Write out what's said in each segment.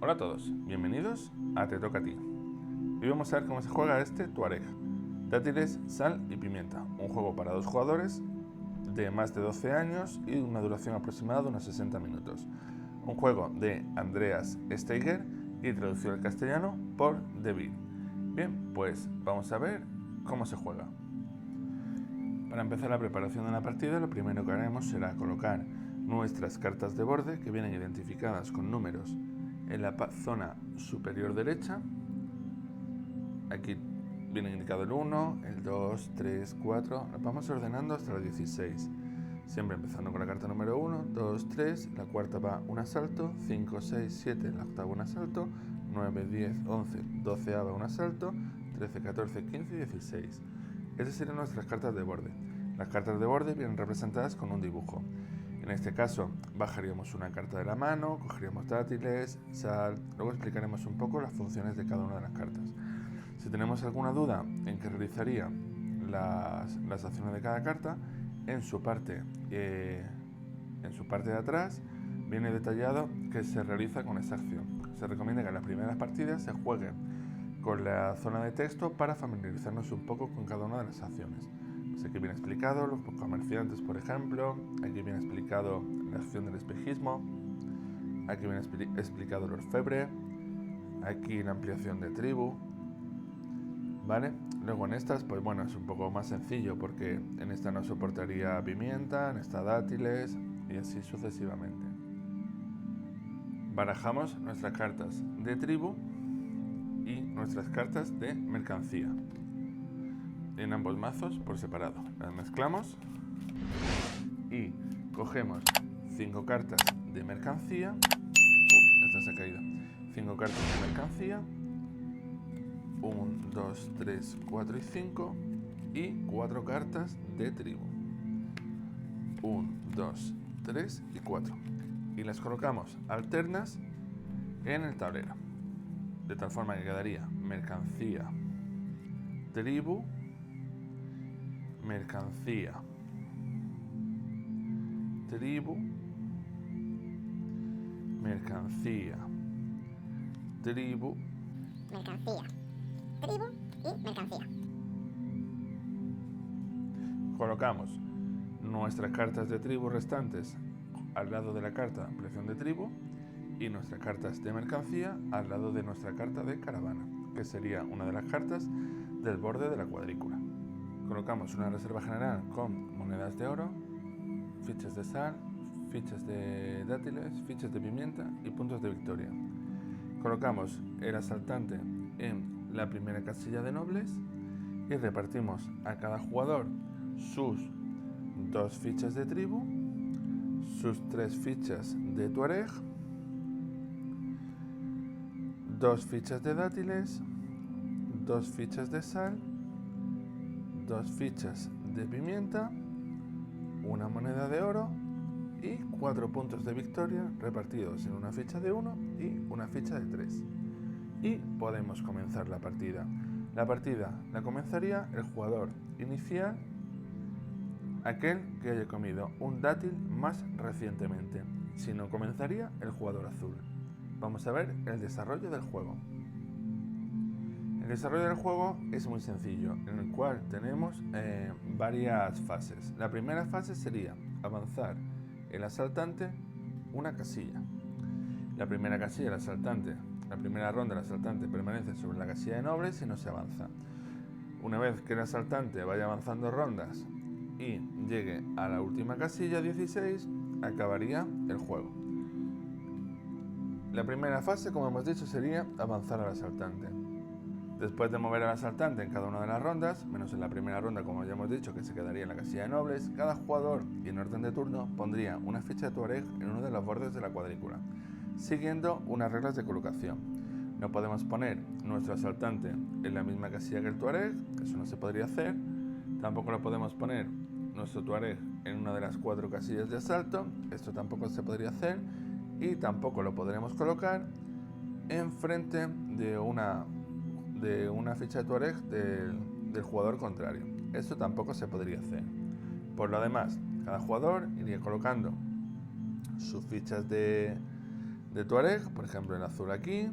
Hola a todos, bienvenidos a Te Toca a Ti. Hoy vamos a ver cómo se juega este Tuareg. Dátiles, sal y pimienta. Un juego para 2 jugadores de más de 12 años y una duración aproximada de unos 60 minutos. Un juego de Andreas Steiger y traducido al castellano por David. Bien, pues vamos a ver cómo se juega. Para empezar la preparación de la partida, lo primero que haremos será colocar nuestras cartas de borde que vienen identificadas con números en la zona superior derecha. Aquí viene indicado el 1, el 2, 3, 4. Las vamos ordenando hasta el 16. Siempre empezando con la carta número 1, 2, 3. La cuarta va un asalto. 5, 6, 7. La octava un asalto. 9, 10, 11. 12 va un asalto. 13, 14, 15 y 16. Esas serían nuestras cartas de borde. Las cartas de borde vienen representadas con un dibujo. En este caso, bajaríamos una carta de la mano, cogeríamos dátiles, sal. Luego explicaremos un poco las funciones de cada una de las cartas. Si tenemos alguna duda en qué realizaría las acciones de cada carta, en su parte de atrás viene detallado qué se realiza con esa acción. Se recomienda que en las primeras partidas se juegue con la zona de texto para familiarizarnos un poco con cada una de las acciones. Pues aquí viene explicado los comerciantes, por ejemplo. Aquí viene explicado la acción del espejismo. Aquí viene explicado el orfebre. Aquí la ampliación de tribu. ¿Vale? Luego en estas, pues bueno, es un poco más sencillo porque en esta no soportaría pimienta, en esta dátiles y así sucesivamente. Barajamos nuestras cartas de tribu y nuestras cartas de mercancía en ambos mazos por separado. Las mezclamos y cogemos 5 cartas de mercancía. Esta se ha caído. 5 cartas de mercancía. 1, 2, 3, 4 y 5. Y 4 cartas de tribu. 1, 2, 3 y 4. Y las colocamos alternas en el tablero. De tal forma que quedaría mercancía, tribu, mercancía, tribu, mercancía, tribu, mercancía, tribu y mercancía. Colocamos nuestras cartas de tribu restantes al lado de la carta de ampliación de tribu y nuestras cartas de mercancía al lado de nuestra carta de caravana, que sería una de las cartas del borde de la cuadrícula. Colocamos una reserva general con monedas de oro, fichas de sal, fichas de dátiles, fichas de pimienta y puntos de victoria. Colocamos el asaltante en la primera casilla de nobles y repartimos a cada jugador sus 2 fichas de tribu, sus 3 fichas de tuareg, 2 fichas de dátiles, 2 fichas de sal, 2 fichas de pimienta, una moneda de oro y 4 puntos de victoria repartidos en una ficha de 1 y una ficha de 3. Y podemos comenzar la partida. La partida la comenzaría el jugador inicial, aquel que haya comido un dátil más recientemente. Si no, comenzaría el jugador azul. Vamos a ver el desarrollo del juego. El desarrollo del juego es muy sencillo, en el cual tenemos varias fases. La primera fase sería avanzar el asaltante una casilla. La primera casilla del asaltante, la primera ronda del asaltante permanece sobre la casilla de nobles y no se avanza. Una vez que el asaltante vaya avanzando rondas y llegue a la última casilla 16, acabaría el juego. La primera fase, como hemos dicho, sería avanzar al asaltante. Después de mover al asaltante en cada una de las rondas, menos en la primera ronda, como ya hemos dicho, que se quedaría en la casilla de nobles, cada jugador y en orden de turno pondría una ficha de tuareg en uno de los bordes de la cuadrícula, siguiendo unas reglas de colocación. No podemos poner nuestro asaltante en la misma casilla que el tuareg, eso no se podría hacer. Tampoco lo podemos poner nuestro tuareg en una de las 4 casillas de asalto, esto tampoco se podría hacer. Y tampoco lo podremos colocar enfrente de una ficha de tuareg del jugador contrario. Esto tampoco se podría hacer. Por lo demás, cada jugador iría colocando sus fichas de de Tuareg, por ejemplo el azul aquí,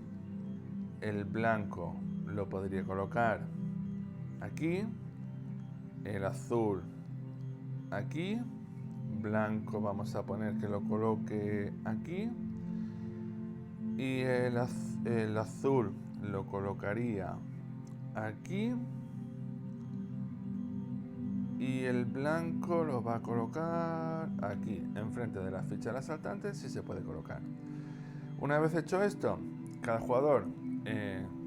el blanco lo podría colocar aquí, el azul aquí, blanco vamos a poner que lo coloque aquí y el azul lo colocaría aquí y el blanco lo va a colocar aquí, enfrente de la ficha del asaltante, si se puede colocar. Una vez hecho esto, cada jugador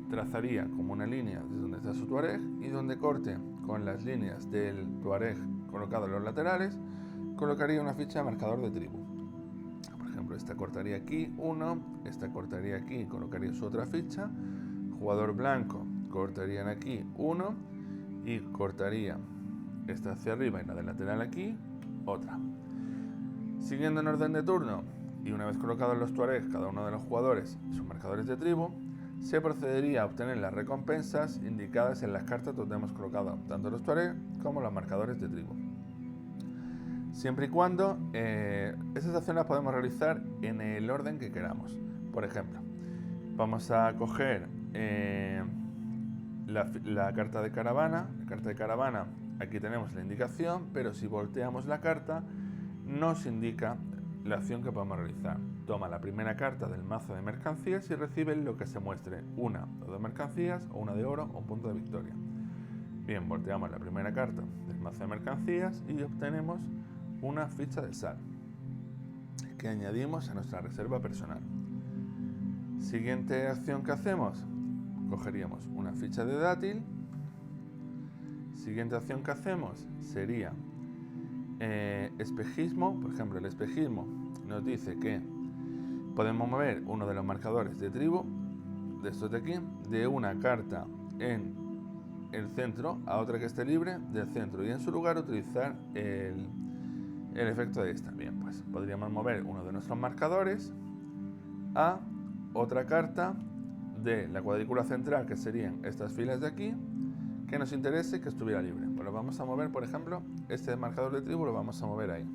trazaría como una línea desde donde está su Tuareg y donde corte con las líneas del Tuareg colocado en los laterales, colocaría una ficha de marcador de tribu. Por ejemplo, esta cortaría aquí uno, esta cortaría aquí, colocaría su otra ficha. Jugador blanco cortarían aquí uno y cortaría esta hacia arriba y la del lateral aquí, otra. Siguiendo en orden de turno, y una vez colocados los Tuareg cada uno de los jugadores y sus marcadores de tribu, se procedería a obtener las recompensas indicadas en las cartas donde hemos colocado tanto los Tuareg como los marcadores de tribu. Siempre y cuando esas acciones las podemos realizar en el orden que queramos. Por ejemplo, vamos a coger la carta de caravana. La carta de caravana, aquí tenemos la indicación, pero si volteamos la carta nos indica la acción que podemos realizar. Toma la primera carta del mazo de mercancías y recibe lo que se muestre, una o dos mercancías, o una de oro o un punto de victoria. Bien, volteamos la primera carta del mazo de mercancías y obtenemos una ficha de sal que añadimos a nuestra reserva personal. Siguiente acción que hacemos, cogeríamos una ficha de dátil. Siguiente acción que hacemos sería espejismo. Por ejemplo, el espejismo nos dice que podemos mover uno de los marcadores de tribu, de estos de aquí, de una carta en el centro a otra que esté libre del centro y en su lugar utilizar el efecto de esta. Bien, pues podríamos mover uno de nuestros marcadores a otra carta de la cuadrícula central, que serían estas filas de aquí, que nos interese que estuviera libre. Pues lo vamos a mover, por ejemplo, este marcador de tribu lo vamos a mover ahí.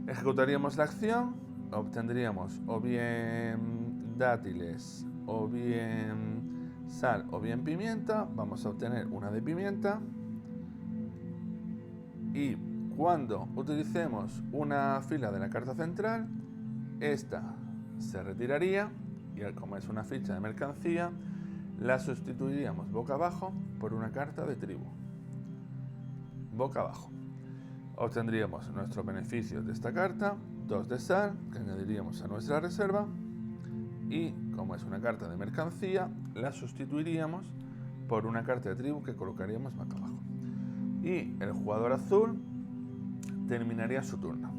Ejecutaríamos la acción, obtendríamos o bien dátiles, o bien sal, o bien pimienta. Vamos a obtener una de pimienta. Y cuando utilicemos una fila de la carta central, esta se retiraría y como es una ficha de mercancía, la sustituiríamos boca abajo por una carta de tribu. Boca abajo. Obtendríamos nuestros beneficios de esta carta, 2 de sal, que añadiríamos a nuestra reserva, y como es una carta de mercancía, la sustituiríamos por una carta de tribu que colocaríamos boca abajo. Y el jugador azul terminaría su turno.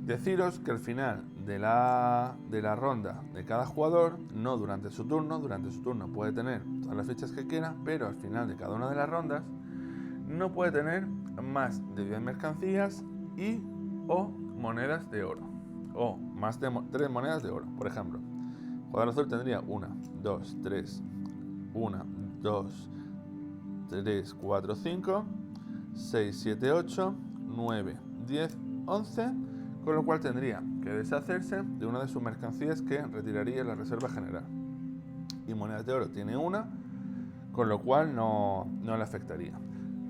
Deciros que al final de la ronda de cada jugador, no durante su turno puede tener todas las fichas que quiera, pero al final de cada una de las rondas no puede tener más de 10 mercancías y o monedas de oro, o más de 3 monedas de oro. Por ejemplo, el jugador azul tendría 1, 2, 3, 1, 2, 3, 4, 5, 6, 7, 8, 9, 10, 11, con lo cual tendría que deshacerse de una de sus mercancías que retiraría en la reserva general. Y monedas de oro tiene una, con lo cual no le afectaría.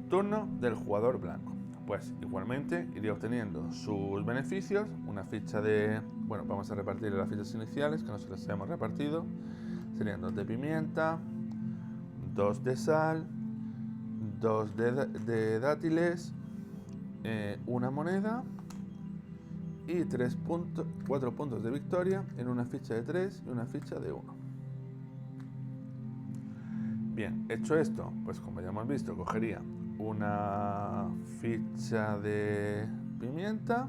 Turno del jugador blanco. Pues igualmente iría obteniendo sus beneficios, una ficha de... Bueno, vamos a repartir las fichas iniciales, que no se las hemos repartido. Serían 2 de pimienta, 2 de sal, 2 de dátiles, una moneda y 4 puntos de victoria en una ficha de 3 y una ficha de 1. Bien, hecho esto, pues como ya hemos visto, cogería una ficha de pimienta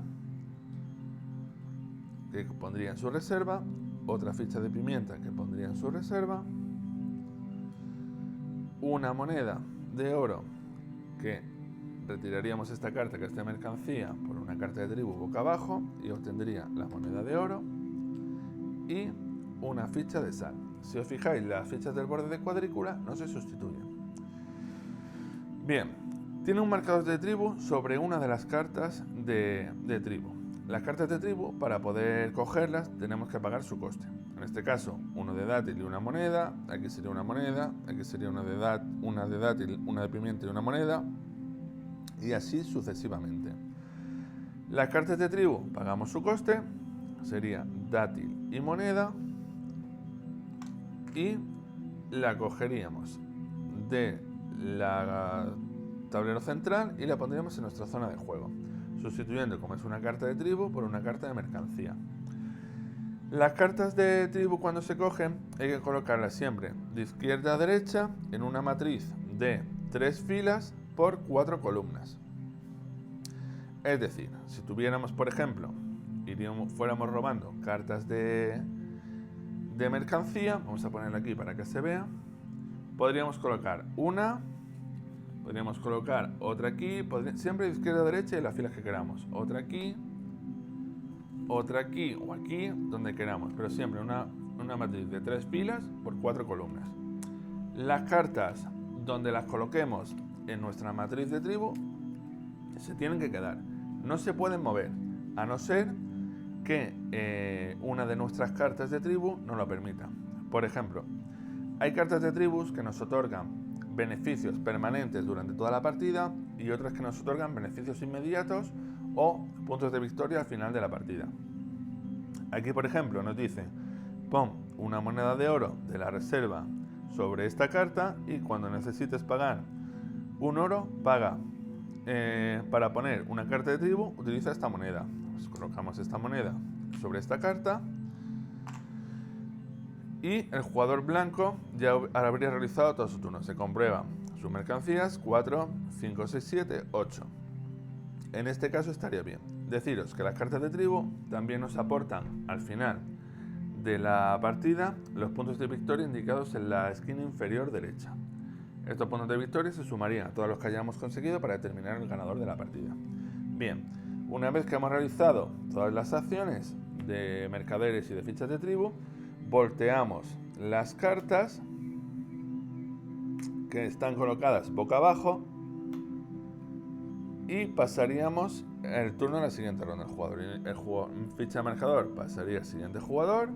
que pondría en su reserva, otra ficha de pimienta que pondría en su reserva, una moneda de oro que retiraríamos esta carta que es de mercancía por una carta de tribu boca abajo y obtendría la moneda de oro y una ficha de sal. Si os fijáis, las fichas del borde de cuadrícula no se sustituyen. Bien, tiene un marcador de tribu sobre una de las cartas de tribu. las cartas de tribu, para poder cogerlas, tenemos que pagar su coste. En este caso, uno de dátil y una moneda. Aquí sería una moneda. Aquí sería una de dátil, una de pimienta y una moneda. Y así sucesivamente. Las cartas de tribu, pagamos su coste. Sería dátil y moneda. Y la cogeríamos de la tablero central y la pondríamos en nuestra zona de juego, sustituyendo, como es una carta de tribu, por una carta de mercancía. Las cartas de tribu, cuando se cogen, hay que colocarlas siempre de izquierda a derecha en una matriz de 3 filas por 4 columnas. Es decir, si tuviéramos, por ejemplo, fuéramos robando cartas de mercancía, vamos a ponerla aquí para que se vea, podríamos colocar una, podríamos colocar otra aquí, siempre de izquierda a derecha y las filas que queramos, otra aquí o aquí, donde queramos, pero siempre una matriz de 3 filas por 4 columnas. Las cartas donde las coloquemos en nuestra matriz de tribu se tienen que quedar, no se pueden mover, a no ser que una de nuestras cartas de tribu nos lo permita. Por ejemplo, hay cartas de tribus que nos otorgan beneficios permanentes durante toda la partida y otras que nos otorgan beneficios inmediatos o puntos de victoria al final de la partida. Aquí, por ejemplo, nos dice: pon una moneda de oro de la reserva sobre esta carta y cuando necesites pagar un oro, paga. Para poner una carta de tribu, utiliza esta moneda. Pues colocamos esta moneda sobre esta carta y el jugador blanco ya habría realizado todo su turno. Se comprueba sus mercancías: 4, 5, 6, 7, 8. En este caso estaría bien. Deciros que las cartas de tribu también nos aportan al final de la partida los puntos de victoria indicados en la esquina inferior derecha. Estos puntos de victoria se sumarían a todos los que hayamos conseguido para determinar el ganador de la partida. Bien, una vez que hemos realizado todas las acciones de mercaderes y de fichas de tribu, volteamos las cartas que están colocadas boca abajo y pasaríamos el turno a la siguiente ronda. El ficha marcador pasaría al siguiente jugador,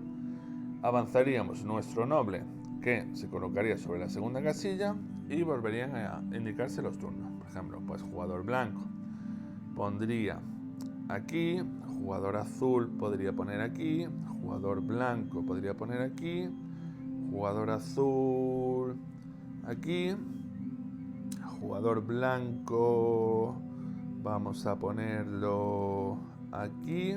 avanzaríamos nuestro noble, que se colocaría sobre la segunda casilla, y volverían a indicarse los turnos. Por ejemplo, pues jugador blanco pondría aquí, jugador azul podría poner aquí, jugador blanco podría poner aquí, jugador azul aquí, jugador blanco vamos a ponerlo aquí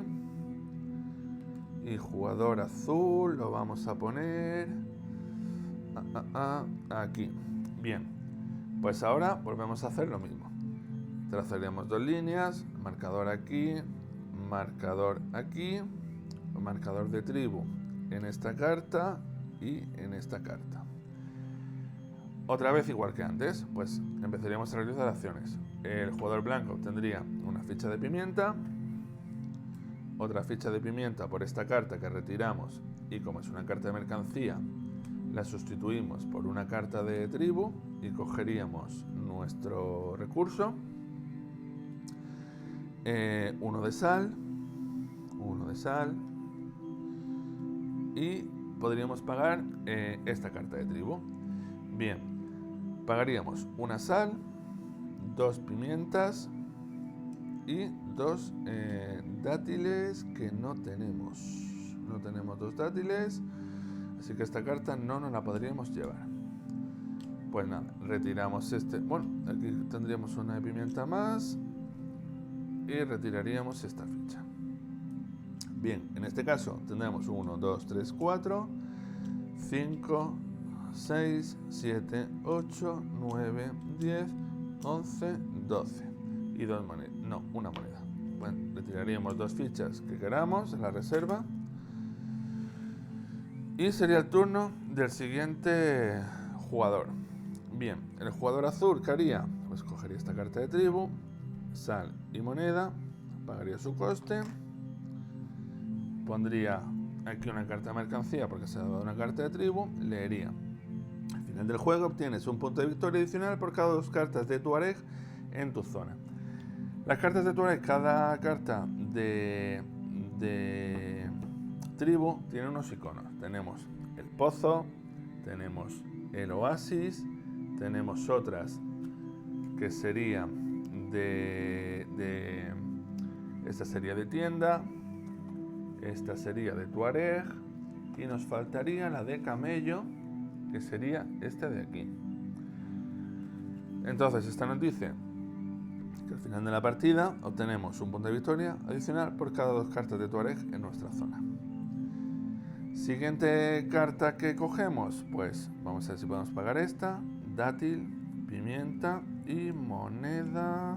y jugador azul lo vamos a poner aquí. Bien, pues ahora volvemos a hacer lo mismo. Trazaríamos 2 líneas, marcador aquí, marcador de tribu en esta carta y en esta carta. Otra vez igual que antes, pues empezaríamos a realizar acciones. El jugador blanco obtendría una ficha de pimienta, otra ficha de pimienta por esta carta que retiramos, y como es una carta de mercancía, la sustituimos por una carta de tribu y cogeríamos nuestro recurso. Uno de sal y podríamos pagar esta carta de tribu. Bien, pagaríamos una sal, 2 pimientas y 2 dátiles que no tenemos. No tenemos 2 dátiles, así que esta carta no nos la podríamos llevar. Pues nada, retiramos este. Bueno, aquí tendríamos una de pimienta más y retiraríamos esta ficha. Bien, en este caso tendremos 1, 2, 3, 4, 5, 6, 7, 8, 9, 10, 11, 12 y 2 monedas. No, una moneda. Bueno, retiraríamos 2 fichas que queramos en la reserva y sería el turno del siguiente jugador. Bien, el jugador azul, ¿qué haría? Pues cogería esta carta de tribu, sal y moneda, pagaría su coste, pondría aquí una carta de mercancía porque se ha dado una carta de tribu, leería. Al final del juego obtienes un punto de victoria adicional por cada 2 cartas de Tuareg en tu zona. Las cartas de Tuareg, cada carta de tribu tiene unos iconos. Tenemos el pozo, tenemos el oasis, tenemos otras que serían esta sería de tienda, esta sería de Tuareg y nos faltaría la de camello, que sería esta de aquí. Entonces esta nos dice que al final de la partida obtenemos un punto de victoria adicional por cada 2 cartas de Tuareg en nuestra zona. Siguiente carta que cogemos, pues vamos a ver si podemos pagar esta, dátil, pimienta y moneda.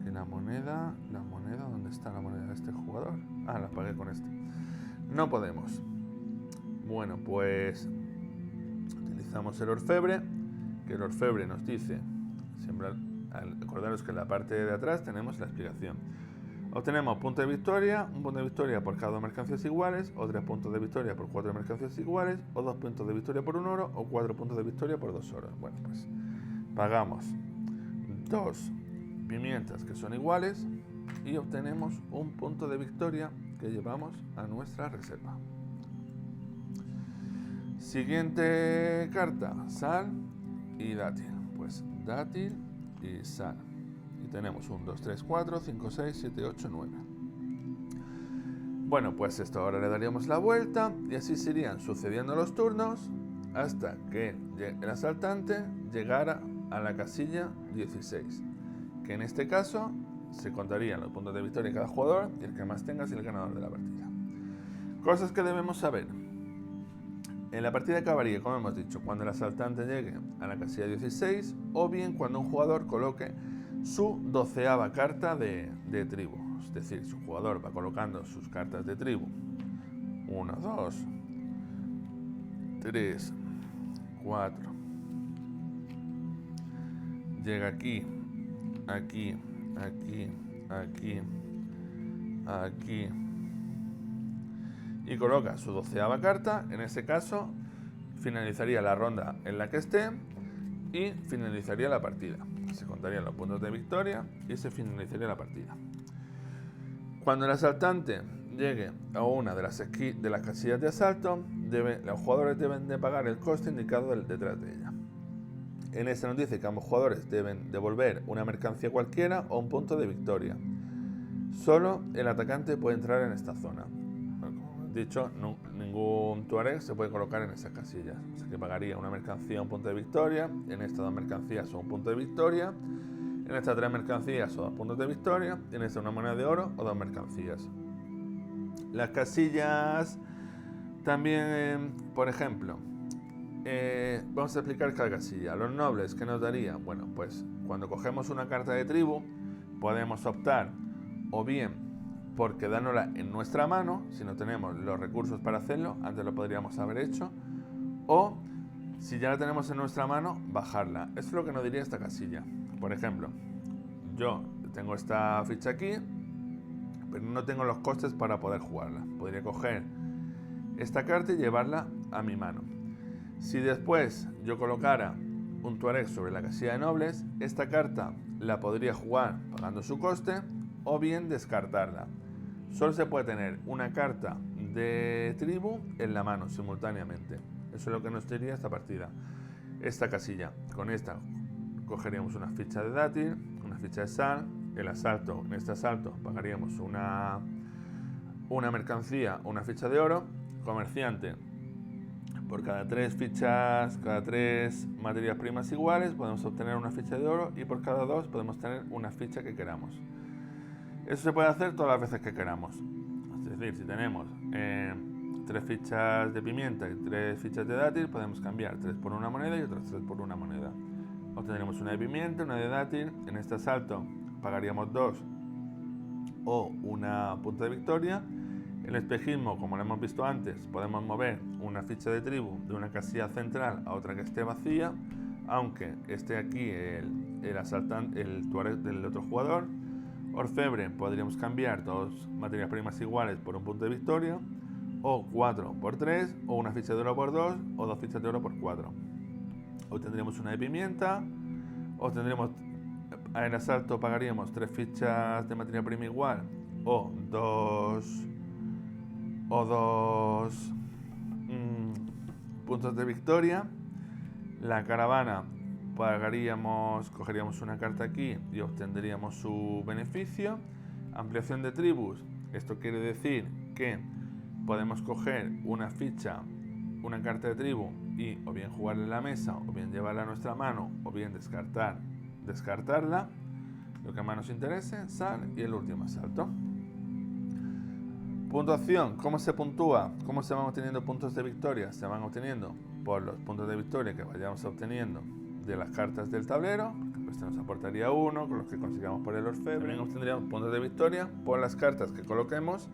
Y la moneda, ¿dónde está la moneda de este jugador? Ah, la pagué con este. No podemos. Bueno, pues utilizamos el orfebre, que el orfebre nos dice, siempre acordaros que en la parte de atrás tenemos la explicación. Obtenemos punto de victoria, un punto de victoria por cada 2 mercancías iguales, o 3 puntos de victoria por 4 mercancías iguales, o 2 puntos de victoria por 1 oro, o 4 puntos de victoria por 2 oros. Bueno, pues pagamos 2 pimientas que son iguales y obtenemos un punto de victoria que llevamos a nuestra reserva. Siguiente carta, sal y dátil. Pues dátil y sal. Y tenemos 1, 2, 3, 4, 5, 6, 7, 8, 9. Bueno, pues esto ahora le daríamos la vuelta y así se irían sucediendo los turnos hasta que el asaltante llegara a la casilla 16, que en este caso se contarían los puntos de victoria de cada jugador y el que más tenga es el ganador de la partida. Cosas que debemos saber. En la partida acabaría, como hemos dicho, cuando el asaltante llegue a la casilla 16 o bien cuando un jugador coloque su 12ª carta de tribu. Es decir, su jugador va colocando sus cartas de tribu. 1, 2, 3, 4. Llega aquí, aquí, aquí, aquí, aquí. Y coloca su 12ª carta. En ese caso, finalizaría la ronda en la que esté y finalizaría la partida. Se contarían los puntos de victoria y se finalizaría la partida. Cuando el asaltante llegue a una de las casillas de asalto, los jugadores deben de pagar el coste indicado detrás de ella. En este nos dice que ambos jugadores deben devolver una mercancía cualquiera o un punto de victoria. Solo el atacante puede entrar en esta zona. Como he dicho, ningún Tuareg se puede colocar en esas casillas. Así que pagaría una mercancía o un punto de victoria, en estas 2 mercancías o un punto de victoria, en estas 3 mercancías o 2 puntos de victoria, en esta una moneda de oro o 2 mercancías. Las casillas también, por ejemplo, vamos a explicar cada casilla. Los nobles, ¿qué nos daría? Bueno, pues cuando cogemos una carta de tribu, podemos optar o bien por quedárnosla en nuestra mano, si no tenemos los recursos para hacerlo, antes lo podríamos haber hecho, o si ya la tenemos en nuestra mano, bajarla. Eso es lo que nos diría esta casilla. Por ejemplo, yo tengo esta ficha aquí, pero no tengo los costes para poder jugarla. Podría coger esta carta y llevarla a mi mano. Si después yo colocara un Tuareg sobre la casilla de nobles, esta carta la podría jugar pagando su coste o bien descartarla. Solo se puede tener una carta de tribu en la mano simultáneamente. Eso es lo que nos diría esta partida. Esta casilla, con esta cogeríamos una ficha de dátil, una ficha de sal, el asalto, en este asalto pagaríamos una mercancía o una ficha de oro, comerciante. Por cada 3 fichas, cada 3 materias primas iguales podemos obtener una ficha de oro y por cada 2 podemos tener una ficha que queramos. Eso se puede hacer todas las veces que queramos. Es decir, si tenemos 3 fichas de pimienta y 3 fichas de dátil, podemos cambiar 3 por una moneda y otras 3 por una moneda. Obtendremos una de pimienta, una de dátil. En este asalto pagaríamos 2 o una punta de victoria. El espejismo, como lo hemos visto antes, podemos mover una ficha de tribu de una casilla central a otra que esté vacía, aunque esté aquí el Tuareg del otro jugador. Orfebre, podríamos cambiar 2 materias primas iguales por un punto de victoria, o 4 por 3, o una ficha de oro por 2, o 2 fichas de oro por 4. Obtendremos una de pimienta, obtendremos En el asalto pagaríamos 3 fichas de materia prima igual o dos puntos de victoria. La caravana cogeríamos una carta aquí y obtendríamos su beneficio. Ampliación de tribus, esto quiere decir que podemos coger una ficha, una carta de tribu y o bien jugarla en la mesa, o bien llevarla a nuestra mano, o bien descartarla, lo que más nos interese, sal y el último asalto. Puntuación, ¿cómo se puntúa? ¿Cómo se van obteniendo puntos de victoria? Se van obteniendo por los puntos de victoria que vayamos obteniendo de las cartas del tablero, este nos aportaría 1, con los que consigamos por el orfebre. También obtendríamos puntos de victoria por las cartas que coloquemos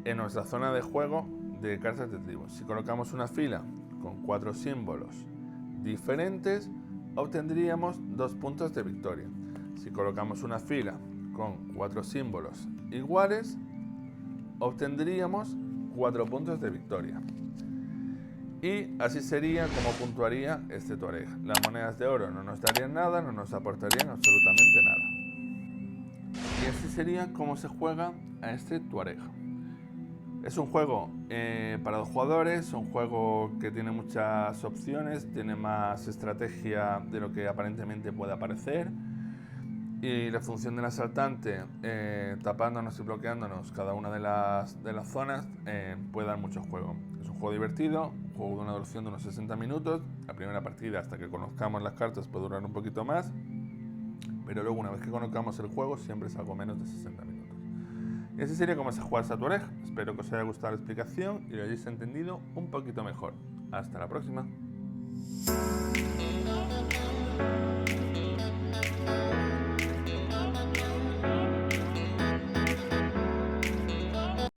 en nuestra zona de juego de cartas de tribu. Si colocamos una fila con 4 símbolos diferentes, obtendríamos 2 puntos de victoria. Si colocamos una fila con 4 símbolos iguales, obtendríamos 4 puntos de victoria. Y así sería como puntuaría este Tuareg. Las monedas de oro no nos darían nada, no nos aportarían absolutamente nada. Y así sería como se juega a este Tuareg. Es un juego para 2 jugadores, un juego que tiene muchas opciones, tiene más estrategia de lo que aparentemente pueda parecer. Y la función del asaltante, tapándonos y bloqueándonos cada una de las zonas, puede dar mucho juego. Es un juego divertido, un juego de una duración de unos 60 minutos. La primera partida, hasta que conozcamos las cartas, puede durar un poquito más. Pero luego, una vez que conozcamos el juego, siempre es algo menos de 60 minutos. Y así sería como se juega a Tuareg. Espero que os haya gustado la explicación y lo hayáis entendido un poquito mejor. Hasta la próxima.